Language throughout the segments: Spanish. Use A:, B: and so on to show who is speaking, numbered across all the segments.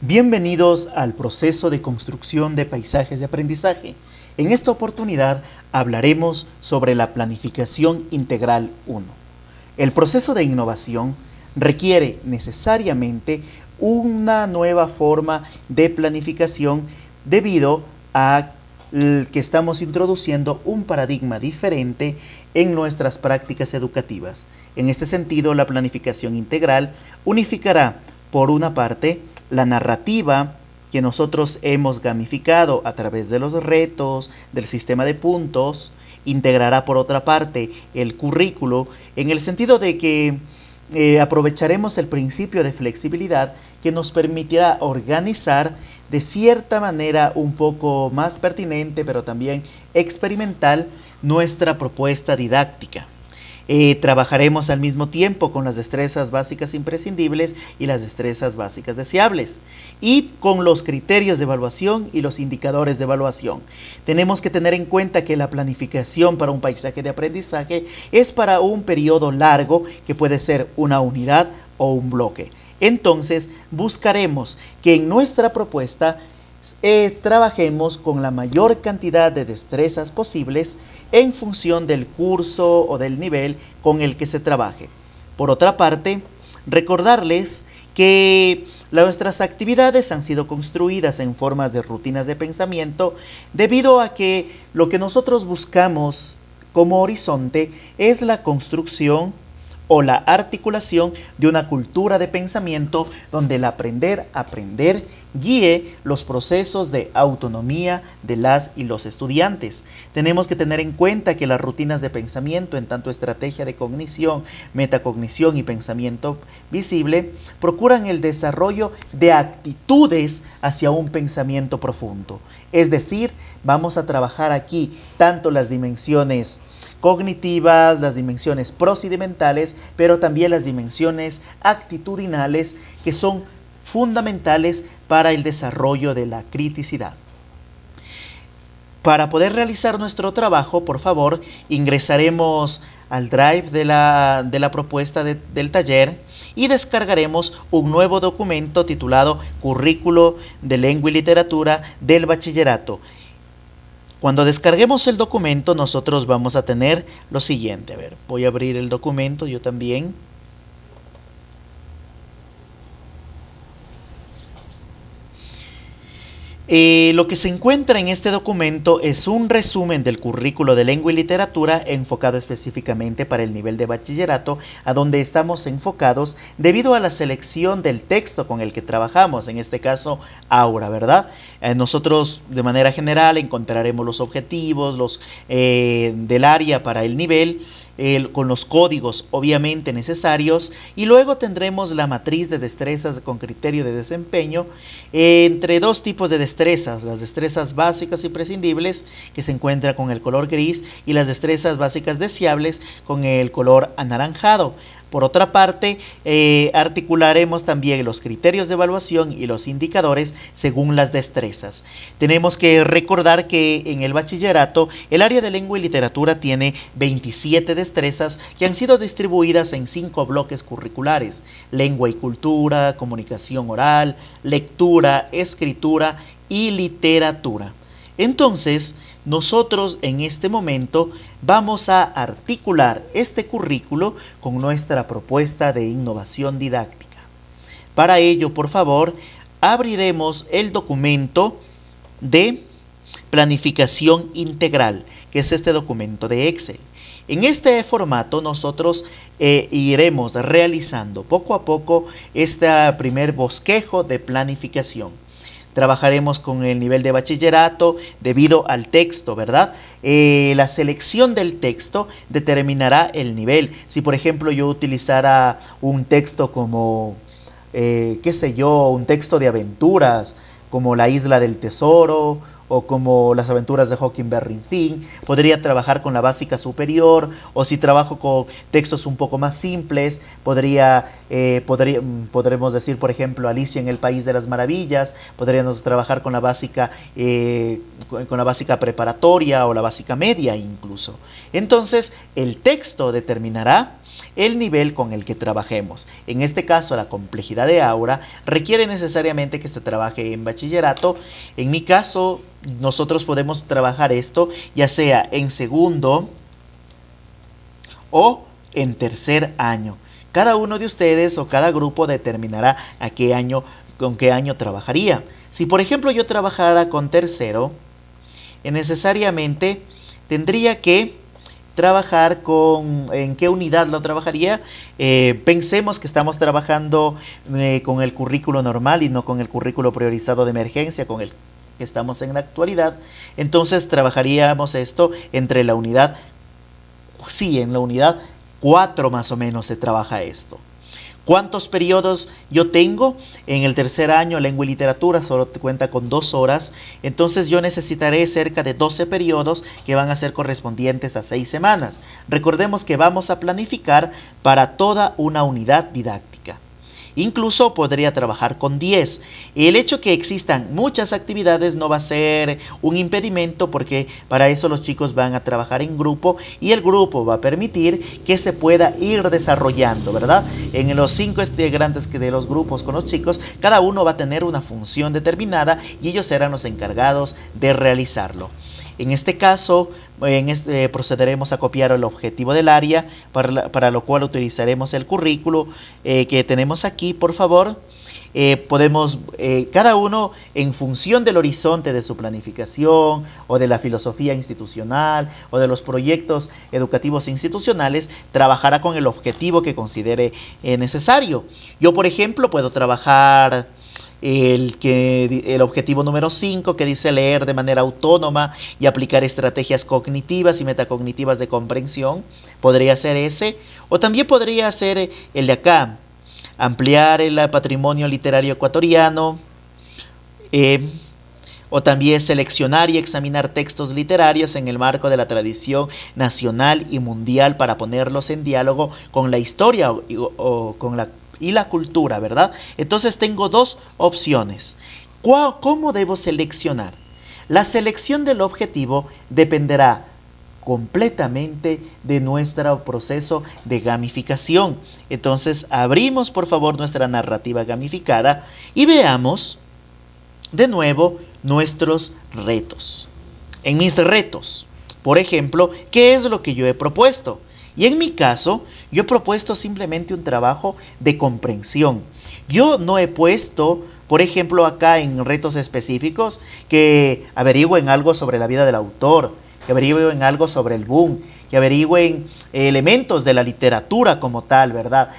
A: Bienvenidos al proceso de construcción de paisajes de aprendizaje. En esta oportunidad hablaremos sobre la planificación integral 1. El proceso de innovación requiere necesariamente una nueva forma de planificación debido a que estamos introduciendo un paradigma diferente en nuestras prácticas educativas. En este sentido, la planificación integral unificará, por una parte, la narrativa que nosotros hemos gamificado a través de los retos, del sistema de puntos, integrará por otra parte el currículo en el sentido de que aprovecharemos el principio de flexibilidad que nos permitirá organizar de cierta manera un poco más pertinente, pero también experimental, nuestra propuesta didáctica. Trabajaremos al mismo tiempo con las destrezas básicas imprescindibles y las destrezas básicas deseables y con los criterios de evaluación y los indicadores de evaluación. Tenemos que tener en cuenta que la planificación para un paisaje de aprendizaje es para un periodo largo que puede ser una unidad o un bloque. Entonces buscaremos que en nuestra propuesta trabajemos con la mayor cantidad de destrezas posibles en función del curso o del nivel con el que se trabaje. Por otra parte, recordarles que nuestras actividades han sido construidas en formas de rutinas de pensamiento debido a que lo que nosotros buscamos como horizonte es la construcción o la articulación de una cultura de pensamiento donde el aprender guíe los procesos de autonomía de las y los estudiantes. Tenemos que tener en cuenta que las rutinas de pensamiento, en tanto estrategia de cognición, metacognición y pensamiento visible, procuran el desarrollo de actitudes hacia un pensamiento profundo. Es decir, vamos a trabajar aquí tanto las dimensiones cognitivas, las dimensiones procedimentales, pero también las dimensiones actitudinales que son fundamentales para el desarrollo de la criticidad. Para poder realizar nuestro trabajo, por favor, ingresaremos al Drive de la propuesta del taller y descargaremos un nuevo documento titulado Currículo de Lengua y Literatura del Bachillerato. Cuando descarguemos el documento, nosotros vamos a tener lo siguiente. A ver, voy a abrir el documento yo también. Lo que se encuentra en este documento es un resumen del currículo de lengua y literatura enfocado específicamente para el nivel de bachillerato, a donde estamos enfocados debido a la selección del texto con el que trabajamos, en este caso Aura, ¿verdad? Nosotros de manera general encontraremos los objetivos del área para el nivel, con los códigos obviamente necesarios, y luego tendremos la matriz de destrezas con criterio de desempeño entre dos tipos de destrezas: las destrezas básicas imprescindibles, que se encuentra con el color gris, y las destrezas básicas deseables con el color anaranjado. Por otra parte, articularemos también los criterios de evaluación y los indicadores según las destrezas. Tenemos que recordar que en el bachillerato el área de lengua y literatura tiene 27 destrezas que han sido distribuidas en 5 bloques curriculares: lengua y cultura, comunicación oral, lectura, escritura y literatura. Entonces, nosotros en este momento vamos a articular este currículo con nuestra propuesta de innovación didáctica. Para ello, por favor, abriremos el documento de planificación integral, que es este documento de Excel. En este formato nosotros iremos realizando poco a poco este primer bosquejo de planificación. Trabajaremos con el nivel de bachillerato debido al texto, ¿verdad? La selección del texto determinará el nivel. Si por ejemplo yo utilizara un texto como, un texto de aventuras, como La Isla del Tesoro, o como Las Aventuras de Huckleberry Finn, podría trabajar con la básica superior, o si trabajo con textos un poco más simples, podremos decir, por ejemplo, Alicia en el País de las Maravillas, podríamos trabajar con la básica preparatoria o la básica media incluso. Entonces, el texto determinará el nivel con el que trabajemos. En este caso, la complejidad de aula requiere necesariamente que se trabaje en bachillerato. En mi caso, nosotros podemos trabajar esto ya sea en segundo o en tercer año. Cada uno de ustedes o cada grupo determinará con qué año trabajaría. Si por ejemplo yo trabajara con tercero, necesariamente tendría que trabajar ¿en qué unidad lo trabajaría? Pensemos que estamos trabajando con el currículo normal y no con el currículo priorizado de emergencia con el que estamos en la actualidad. Entonces trabajaríamos esto entre la unidad, sí, en la unidad 4 más o menos se trabaja esto. ¿Cuántos periodos yo tengo? En el tercer año, lengua y literatura, solo te cuenta con 2 horas. Entonces yo necesitaré cerca de 12 periodos que van a ser correspondientes a 6 semanas. Recordemos que vamos a planificar para toda una unidad didáctica. Incluso podría trabajar con 10. El hecho que existan muchas actividades no va a ser un impedimento porque para eso los chicos van a trabajar en grupo y el grupo va a permitir que se pueda ir desarrollando, ¿verdad? En los 5 integrantes de los grupos con los chicos, cada uno va a tener una función determinada y ellos serán los encargados de realizarlo. En este caso, procederemos a copiar el objetivo del área, para lo cual utilizaremos el currículo que tenemos aquí, por favor. Podemos, cada uno en función del horizonte de su planificación o de la filosofía institucional o de los proyectos educativos institucionales, trabajará con el objetivo que considere necesario. Yo, por ejemplo, puedo trabajar el objetivo número 5 que dice leer de manera autónoma y aplicar estrategias cognitivas y metacognitivas de comprensión. Podría ser ese, o también podría ser el de acá, ampliar el patrimonio literario ecuatoriano, o también seleccionar y examinar textos literarios en el marco de la tradición nacional y mundial para ponerlos en diálogo con la historia o con la cultura, ¿verdad? Entonces tengo 2 opciones. ¿Cómo debo seleccionar? La selección del objetivo dependerá completamente de nuestro proceso de gamificación. Entonces abrimos por favor nuestra narrativa gamificada y veamos de nuevo nuestros retos. En mis retos, por ejemplo, ¿qué es lo que yo he propuesto? Y en mi caso, yo he propuesto simplemente un trabajo de comprensión. Yo no he puesto, por ejemplo, acá en retos específicos, que averigüen algo sobre la vida del autor, que averigüen algo sobre el boom, que averigüen elementos de la literatura como tal, ¿verdad?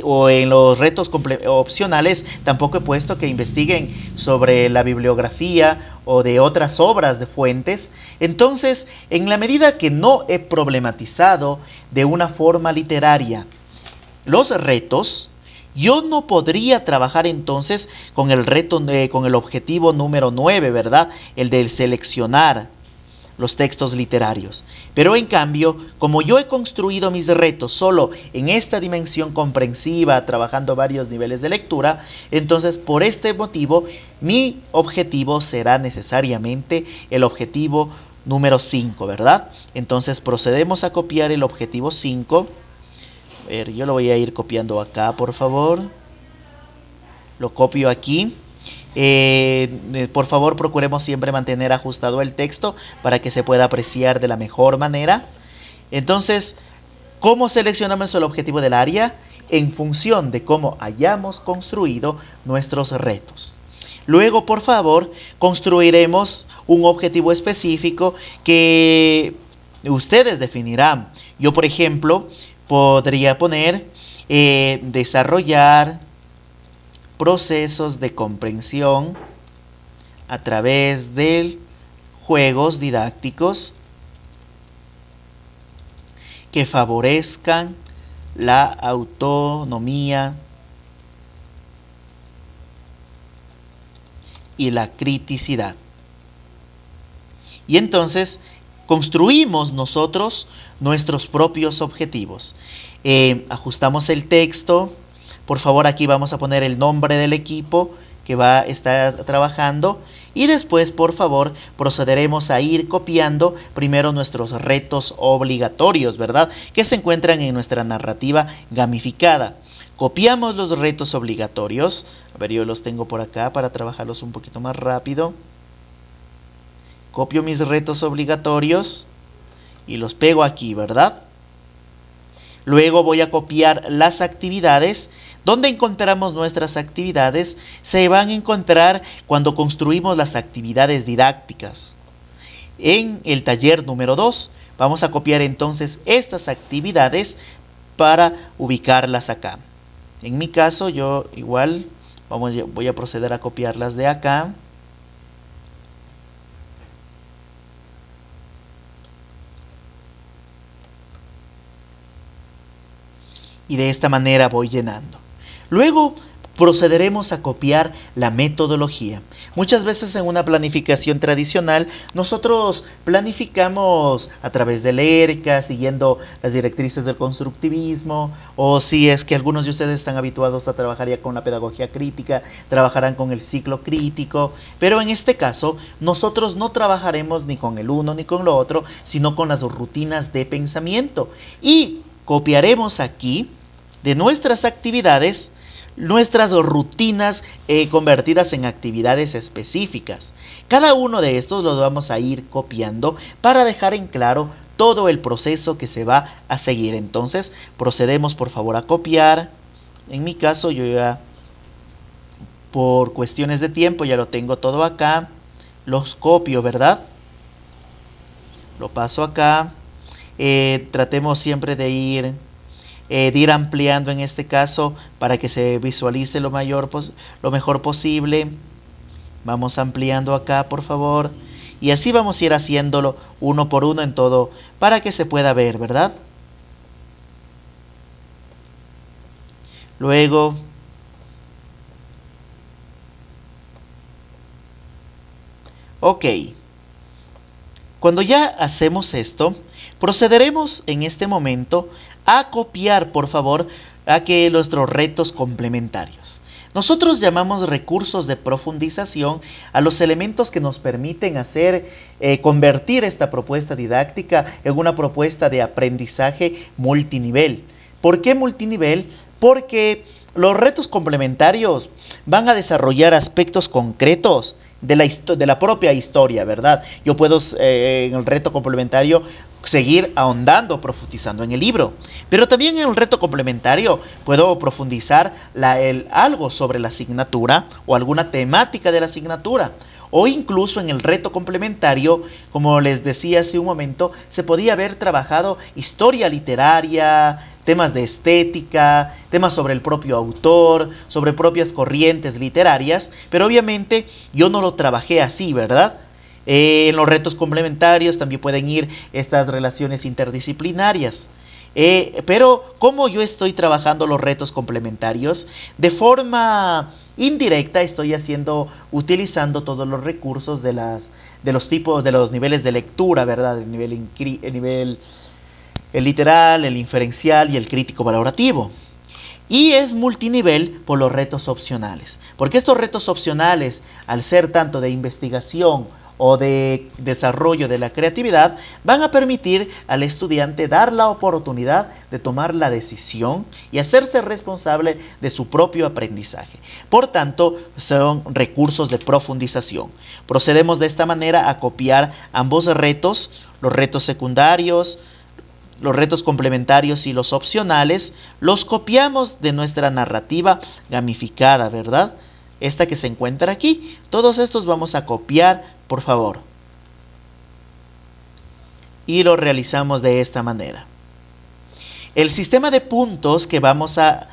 A: O en los retos opcionales tampoco he puesto que investiguen sobre la bibliografía o de otras obras de fuentes. Entonces, en la medida que no he problematizado de una forma literaria los retos, yo no podría trabajar entonces con el reto, con el objetivo número 9, ¿verdad? El del seleccionar los textos literarios. Pero en cambio, como yo he construido mis retos solo en esta dimensión comprensiva, trabajando varios niveles de lectura, entonces por este motivo mi objetivo será necesariamente el objetivo número 5, ¿verdad? Entonces procedemos a copiar el objetivo 5. A ver, yo lo voy a ir copiando acá, por favor. Lo copio aquí. Por favor, procuremos siempre mantener ajustado el texto para que se pueda apreciar de la mejor manera. Entonces, ¿cómo seleccionamos el objetivo del área? En función de cómo hayamos construido nuestros retos. Luego, por favor, construiremos un objetivo específico que ustedes definirán. Yo, por ejemplo, podría poner desarrollar procesos de comprensión a través de juegos didácticos que favorezcan la autonomía y la criticidad. Y entonces construimos nosotros nuestros propios objetivos. Ajustamos el texto. Por favor, aquí vamos a poner el nombre del equipo que va a estar trabajando. Y después, por favor, procederemos a ir copiando primero nuestros retos obligatorios, ¿verdad? Que se encuentran en nuestra narrativa gamificada. Copiamos los retos obligatorios. A ver, yo los tengo por acá para trabajarlos un poquito más rápido. Copio mis retos obligatorios y los pego aquí, ¿verdad? Luego voy a copiar las actividades. ¿Dónde encontramos nuestras actividades? Se van a encontrar cuando construimos las actividades didácticas. En el taller número 2 vamos a copiar entonces estas actividades para ubicarlas acá. En mi caso yo igual voy a proceder a copiarlas de acá. Y de esta manera voy llenando. Luego procederemos a copiar la metodología. Muchas veces en una planificación tradicional nosotros planificamos a través del ERCA, siguiendo las directrices del constructivismo, o si es que algunos de ustedes están habituados a trabajar ya con la pedagogía crítica, trabajarán con el ciclo crítico, pero en este caso nosotros no trabajaremos ni con el uno ni con lo otro, sino con las rutinas de pensamiento. Y copiaremos aquí de nuestras actividades, nuestras rutinas convertidas en actividades específicas. Cada uno de estos los vamos a ir copiando para dejar en claro todo el proceso que se va a seguir. Entonces, procedemos por favor a copiar. En mi caso, yo ya por cuestiones de tiempo ya lo tengo todo acá. Los copio, ¿verdad? Lo paso acá. Tratemos siempre de ir ampliando en este caso para que se visualice lo mejor posible. Vamos ampliando acá, por favor. Y así vamos a ir haciéndolo uno por uno en todo para que se pueda ver, ¿verdad? Luego, ok. Cuando ya hacemos esto, procederemos en este momento a copiar, por favor, nuestros retos complementarios. Nosotros llamamos recursos de profundización a los elementos que nos permiten convertir esta propuesta didáctica en una propuesta de aprendizaje multinivel. ¿Por qué multinivel? Porque los retos complementarios van a desarrollar aspectos concretos de la propia historia, ¿verdad? Yo puedo en el reto complementario seguir ahondando, profundizando en el libro, pero también en el reto complementario puedo profundizar algo sobre la asignatura o alguna temática de la asignatura, o incluso en el reto complementario, como les decía hace un momento, se podía haber trabajado historia literaria, temas de estética, temas sobre el propio autor, sobre propias corrientes literarias, pero obviamente yo no lo trabajé así, ¿verdad? En los retos complementarios también pueden ir estas relaciones interdisciplinarias. Pero ¿cómo yo estoy trabajando los retos complementarios? De forma indirecta estoy utilizando todos los recursos de los niveles de lectura, ¿verdad? El nivel el literal, el inferencial y el crítico valorativo. Y es multinivel por los retos opcionales. Porque estos retos opcionales, al ser tanto de investigación o de desarrollo de la creatividad, van a permitir al estudiante dar la oportunidad de tomar la decisión y hacerse responsable de su propio aprendizaje. Por tanto, son recursos de profundización. Procedemos de esta manera a copiar ambos retos, los retos secundarios, los retos complementarios y los opcionales, los copiamos de nuestra narrativa gamificada, ¿verdad? Esta que se encuentra aquí. Todos estos vamos a copiar, por favor. Y lo realizamos de esta manera. El sistema de puntos que vamos a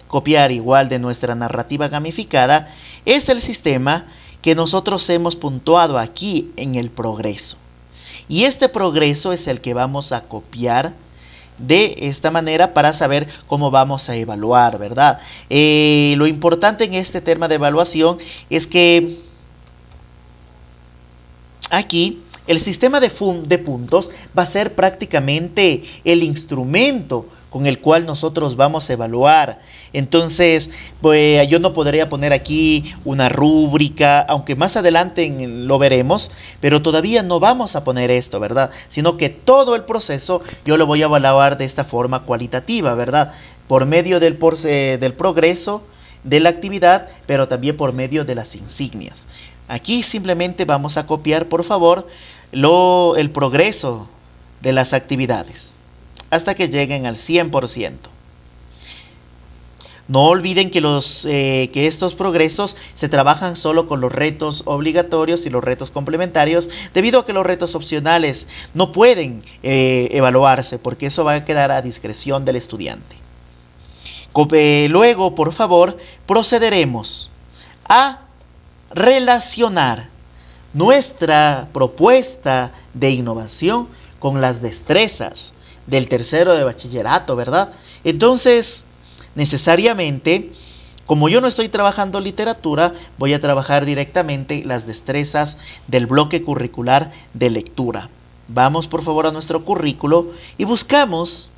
A: copiar igual de nuestra narrativa gamificada es el sistema que nosotros hemos puntuado aquí en el progreso. Y este progreso es el que vamos a copiar de esta manera para saber cómo vamos a evaluar, ¿verdad? Lo importante en este tema de evaluación es que aquí el sistema de puntos va a ser prácticamente el instrumento con el cual nosotros vamos a evaluar. Entonces, pues, yo no podría poner aquí una rúbrica, aunque más adelante lo veremos, pero todavía no vamos a poner esto, ¿verdad? Sino que todo el proceso yo lo voy a evaluar de esta forma cualitativa, ¿verdad? Por medio del progreso de la actividad, pero también por medio de las insignias. Aquí simplemente vamos a copiar, por favor, el progreso de las actividades hasta que lleguen al 100%. No olviden que estos progresos se trabajan solo con los retos obligatorios y los retos complementarios, debido a que los retos opcionales no pueden evaluarse, porque eso va a quedar a discreción del estudiante. Luego, por favor, procederemos a relacionar nuestra propuesta de innovación con las destrezas del tercero de bachillerato, ¿verdad? Entonces, necesariamente, como yo no estoy trabajando literatura, voy a trabajar directamente las destrezas del bloque curricular de lectura. Vamos por favor a nuestro currículo y buscamos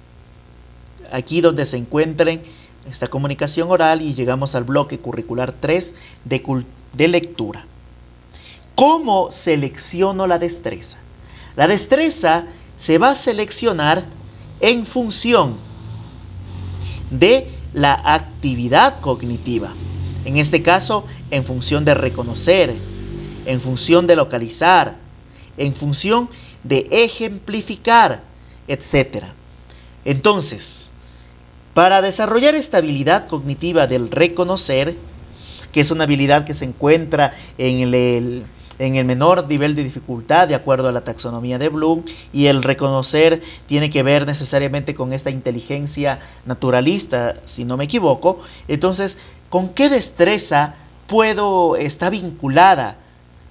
A: aquí donde se encuentren esta comunicación oral y llegamos al bloque curricular 3 de lectura. ¿Cómo selecciono la destreza? La destreza se va a seleccionar en función de la actividad cognitiva. En este caso, en función de reconocer, en función de localizar, en función de ejemplificar, etc. Entonces, para desarrollar esta habilidad cognitiva del reconocer, que es una habilidad que se encuentra en el menor nivel de dificultad de acuerdo a la taxonomía de Bloom, y el reconocer tiene que ver necesariamente con esta inteligencia naturalista, si no me equivoco. Entonces, ¿con qué destreza está vinculada?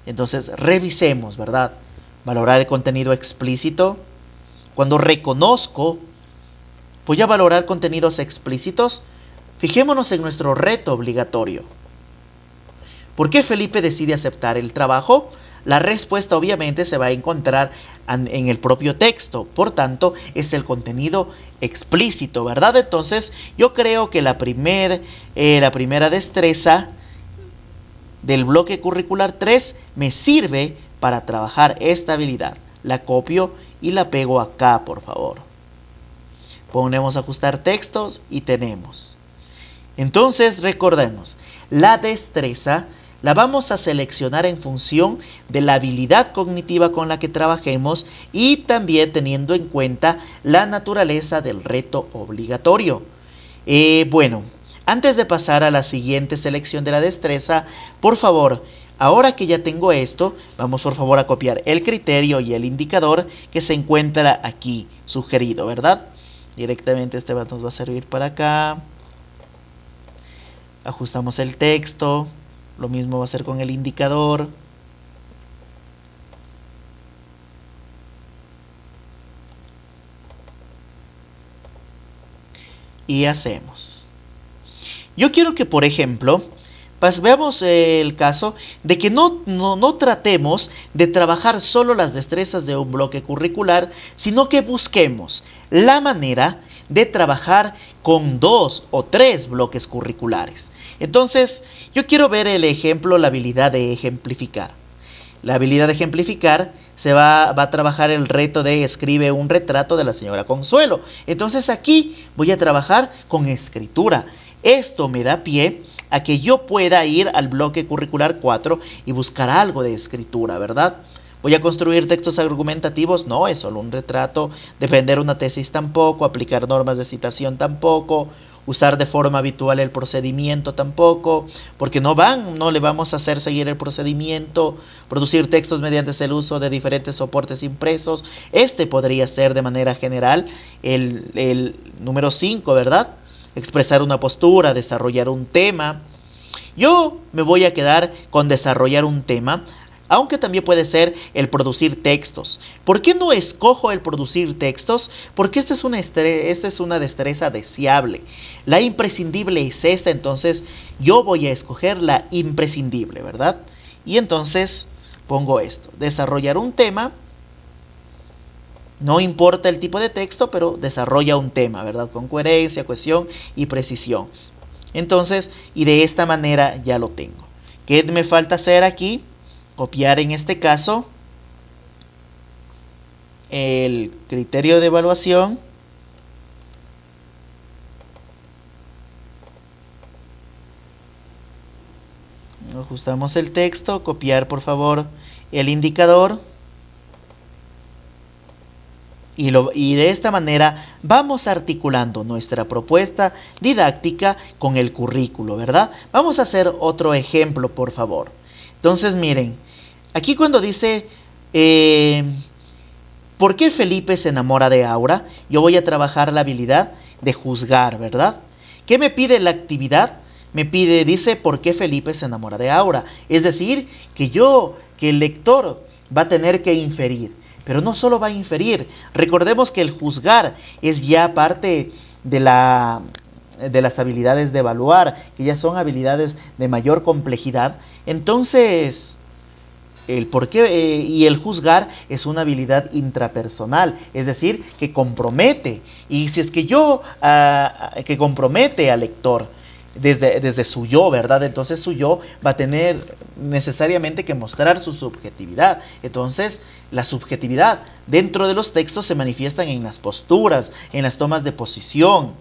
A: Entonces, revisemos, ¿verdad? Valorar el contenido explícito. Cuando reconozco, voy a valorar contenidos explícitos. Fijémonos en nuestro reto obligatorio. ¿Por qué Felipe decide aceptar el trabajo? La respuesta obviamente se va a encontrar en el propio texto, por tanto es el contenido explícito, ¿verdad? Entonces yo creo que la primera destreza del bloque curricular 3 me sirve para trabajar esta habilidad. La copio y la pego acá, por favor. Ponemos ajustar textos y tenemos. Entonces recordemos, la destreza la vamos a seleccionar en función de la habilidad cognitiva con la que trabajemos y también teniendo en cuenta la naturaleza del reto obligatorio. Bueno, antes de pasar a la siguiente selección de la destreza, por favor, ahora que ya tengo esto, vamos por favor a copiar el criterio y el indicador que se encuentra aquí sugerido, ¿verdad? Directamente este nos va a servir para acá. Ajustamos el texto. Lo mismo va a ser con el indicador. Y hacemos. Yo quiero que, por ejemplo, veamos el caso de que no tratemos de trabajar solo las destrezas de un bloque curricular, sino que busquemos la manera de trabajar con 2 o 3 bloques curriculares. Entonces, yo quiero ver el ejemplo, la habilidad de ejemplificar. La habilidad de ejemplificar va a trabajar el reto de escribe un retrato de la señora Consuelo. Entonces aquí voy a trabajar con escritura. Esto me da pie a que yo pueda ir al bloque curricular 4 y buscar algo de escritura, ¿verdad? ¿Voy a construir textos argumentativos? No, es solo un retrato. Defender una tesis tampoco. Aplicar normas de citación tampoco. Usar de forma habitual el procedimiento tampoco, porque no le vamos a hacer seguir el procedimiento. Producir textos mediante el uso de diferentes soportes impresos. Este podría ser de manera general el número 5, ¿verdad? Expresar una postura, desarrollar un tema. Yo me voy a quedar con desarrollar un tema, aunque también puede ser el producir textos. ¿Por qué no escojo el producir textos? Porque esta es una destreza deseable. La imprescindible es esta, entonces yo voy a escoger la imprescindible, ¿verdad? Y entonces pongo esto, desarrollar un tema No importa el tipo de texto, pero desarrolla un tema, ¿verdad? Con coherencia, cohesión y precisión. Entonces, y de esta manera ya lo tengo. ¿Qué me falta hacer aquí? Copiar en este caso el criterio de evaluación. Ajustamos el texto, copiar por favor el indicador. Y de esta manera vamos articulando nuestra propuesta didáctica con el currículo, ¿verdad? Vamos a hacer otro ejemplo, por favor. Entonces, miren, aquí cuando dice, ¿por qué Felipe se enamora de Aura? Yo voy a trabajar la habilidad de juzgar, ¿verdad? ¿Qué me pide la actividad? Dice, ¿por qué Felipe se enamora de Aura? Es decir, que el lector va a tener que inferir. Pero no solo va a inferir. Recordemos que el juzgar es ya parte de las habilidades de evaluar, que ya son habilidades de mayor complejidad. Entonces, el por qué y el juzgar es una habilidad intrapersonal, es decir, que compromete. Y si es que que compromete al lector desde su yo, ¿verdad? Entonces su yo va a tener necesariamente que mostrar su subjetividad. Entonces, la subjetividad dentro de los textos se manifiestan en las posturas, en las tomas de posición.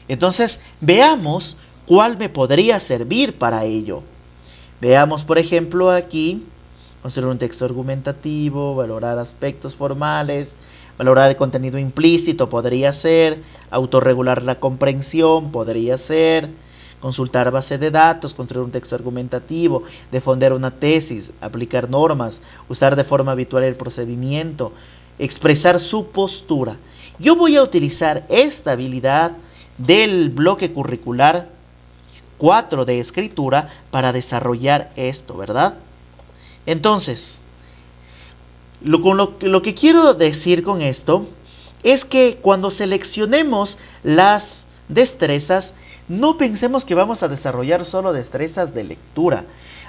A: Entonces, veamos cuál me podría servir para ello. Veamos, por ejemplo, aquí, construir un texto argumentativo, valorar aspectos formales, valorar el contenido implícito, podría ser, autorregular la comprensión, podría ser, consultar base de datos, construir un texto argumentativo, defender una tesis, aplicar normas, usar de forma habitual el procedimiento, expresar su postura. Yo voy a utilizar esta habilidad del bloque curricular 4 de escritura para desarrollar esto, ¿verdad? Entonces, lo que quiero decir con esto es que cuando seleccionemos las destrezas, no pensemos que vamos a desarrollar solo destrezas de lectura.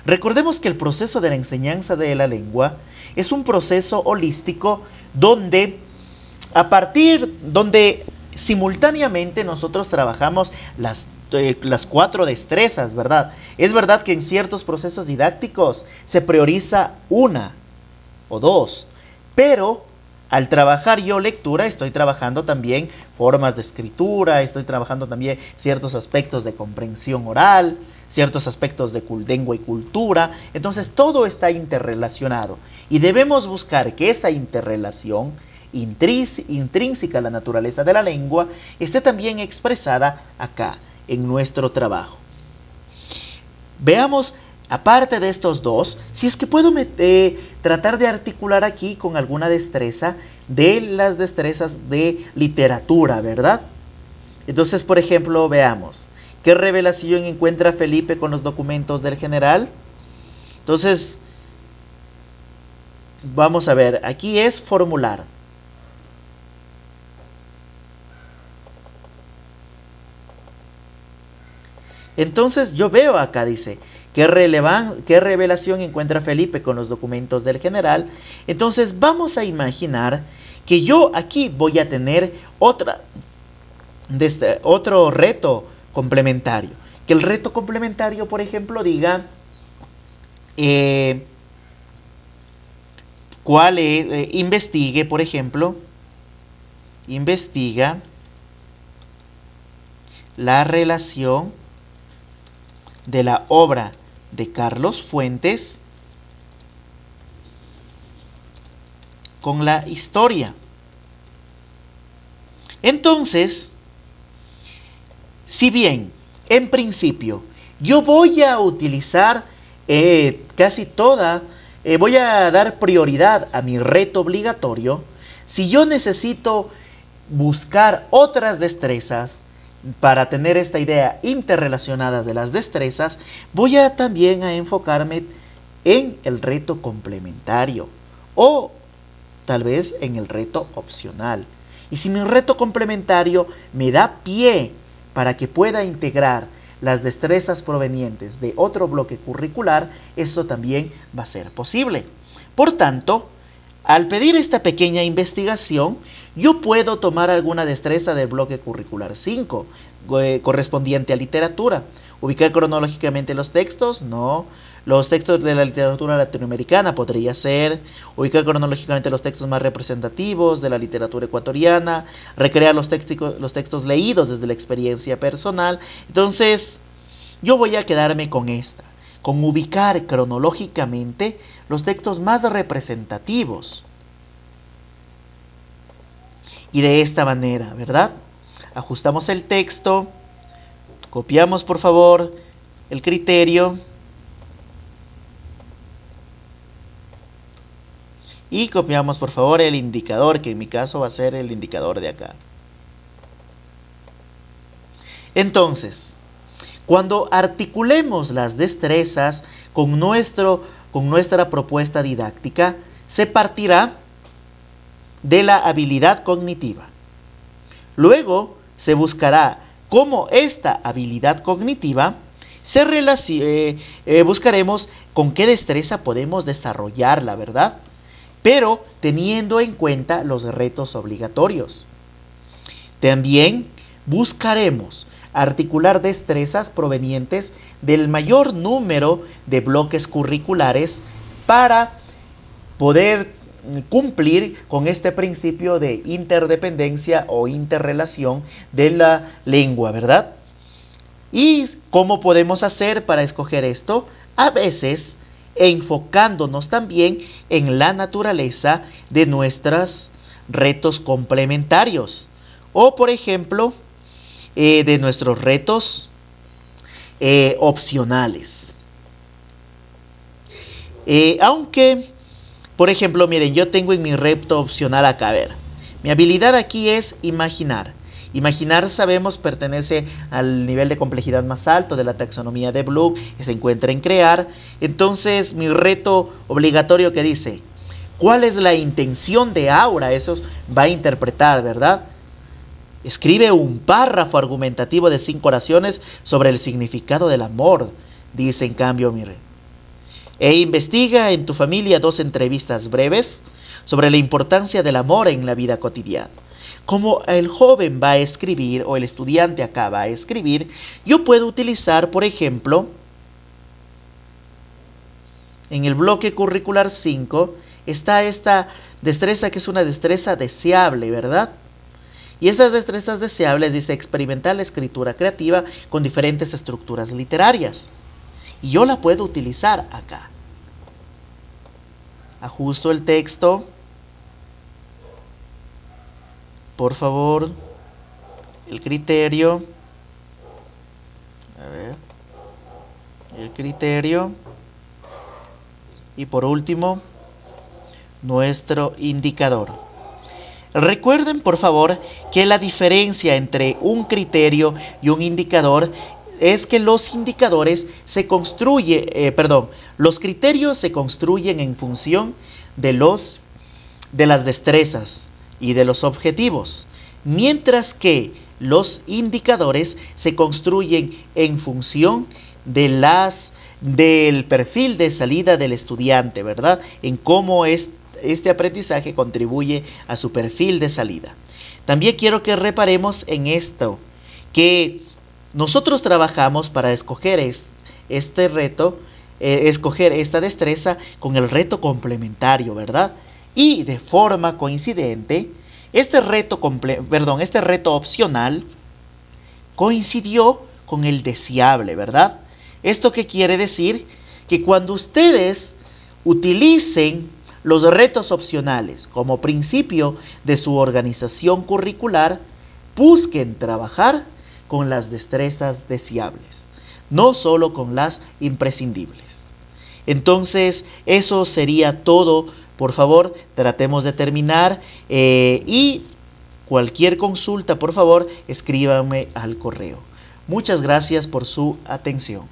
A: Recordemos que el proceso de la enseñanza de la lengua es un proceso holístico donde simultáneamente nosotros trabajamos las 4 destrezas, ¿verdad? Es verdad que en ciertos procesos didácticos se prioriza una o dos, pero al trabajar yo lectura, estoy trabajando también formas de escritura, estoy trabajando también ciertos aspectos de comprensión oral, ciertos aspectos de lengua y cultura. Entonces todo está interrelacionado y debemos buscar que esa interrelación intrínseca a la naturaleza de la lengua esté también expresada acá en nuestro trabajo. Veamos, aparte de estos dos, si es que puedo tratar de articular aquí con alguna destreza de las destrezas de literatura, ¿verdad? Entonces, por ejemplo, veamos, ¿qué revelación encuentra Felipe con los documentos del general? Entonces, vamos a ver, aquí es formular. Entonces yo veo acá, dice, ¿qué revelación encuentra Felipe con los documentos del general? Entonces vamos a imaginar que yo aquí voy a tener otro reto complementario. Que el reto complementario, por ejemplo, diga investigue, por ejemplo, investiga la relación de la obra de Carlos Fuentes con la historia. Entonces, si bien en principio yo voy a utilizar voy a dar prioridad a mi reto obligatorio, si yo necesito buscar otras destrezas para tener esta idea interrelacionada de las destrezas, voy a también a enfocarme en el reto complementario o tal vez en el reto opcional. Y si mi reto complementario me da pie para que pueda integrar las destrezas provenientes de otro bloque curricular, eso también va a ser posible. Por tanto, Al pedir esta pequeña investigación, yo puedo tomar alguna destreza del bloque curricular 5, correspondiente a literatura. ¿Ubicar cronológicamente los textos? No. Los textos de la literatura latinoamericana podría ser. Ubicar cronológicamente los textos más representativos de la literatura ecuatoriana. Recrear los textos leídos desde la experiencia personal. Entonces, yo voy a quedarme con esta, con ubicar cronológicamente los textos más representativos. Y de esta manera, ¿verdad? Ajustamos el texto, copiamos por favor el criterio y copiamos por favor el indicador, que en mi caso va a ser el indicador de acá. Entonces, cuando articulemos las destrezas con nuestra propuesta didáctica, se partirá de la habilidad cognitiva. Luego se buscará cómo esta habilidad cognitiva buscaremos con qué destreza podemos desarrollarla, ¿verdad? Pero teniendo en cuenta los retos obligatorios. También buscaremos articular destrezas provenientes del mayor número de bloques curriculares para poder cumplir con este principio de interdependencia o interrelación de la lengua, ¿verdad? ¿Y cómo podemos hacer para escoger esto? A veces enfocándonos también en la naturaleza de nuestros retos complementarios o, por ejemplo, de nuestros retos opcionales. Aunque, por ejemplo, miren, yo tengo en mi reto opcional acá, a ver, mi habilidad aquí es imaginar. Imaginar, sabemos, pertenece al nivel de complejidad más alto de la taxonomía de Bloom, que se encuentra en crear. Entonces, mi reto obligatorio que dice, ¿cuál es la intención de Aura? Eso va a interpretar, ¿verdad? Escribe un párrafo argumentativo de 5 oraciones sobre el significado del amor, dice en cambio, mire. E investiga en tu familia 2 entrevistas breves sobre la importancia del amor en la vida cotidiana. Como el joven va a escribir, o el estudiante acá va a escribir, yo puedo utilizar, por ejemplo, en el bloque curricular 5, está esta destreza que es una destreza deseable, ¿verdad? Y estas destrezas deseables dice experimentar la escritura creativa con diferentes estructuras literarias. Y yo la puedo utilizar acá. Ajusto el texto. Por favor, el criterio. A ver. El criterio. Y por último, nuestro indicador. Recuerden, por favor, que la diferencia entre un criterio y un indicador es que los indicadores los criterios se construyen en función de las destrezas y de los objetivos, mientras que los indicadores se construyen en función del perfil de salida del estudiante, ¿verdad? En cómo este aprendizaje contribuye a su perfil de salida. También quiero que reparemos en esto, que nosotros trabajamos para escoger este reto, escoger esta destreza con el reto complementario, ¿verdad? Y de forma coincidente, este reto opcional coincidió con el deseable, ¿verdad? ¿Esto qué quiere decir? Que cuando ustedes utilicen los retos opcionales como principio de su organización curricular, busquen trabajar con las destrezas deseables, no solo con las imprescindibles. Entonces, eso sería todo. Por favor, tratemos de terminar y cualquier consulta, por favor, escríbanme al correo. Muchas gracias por su atención.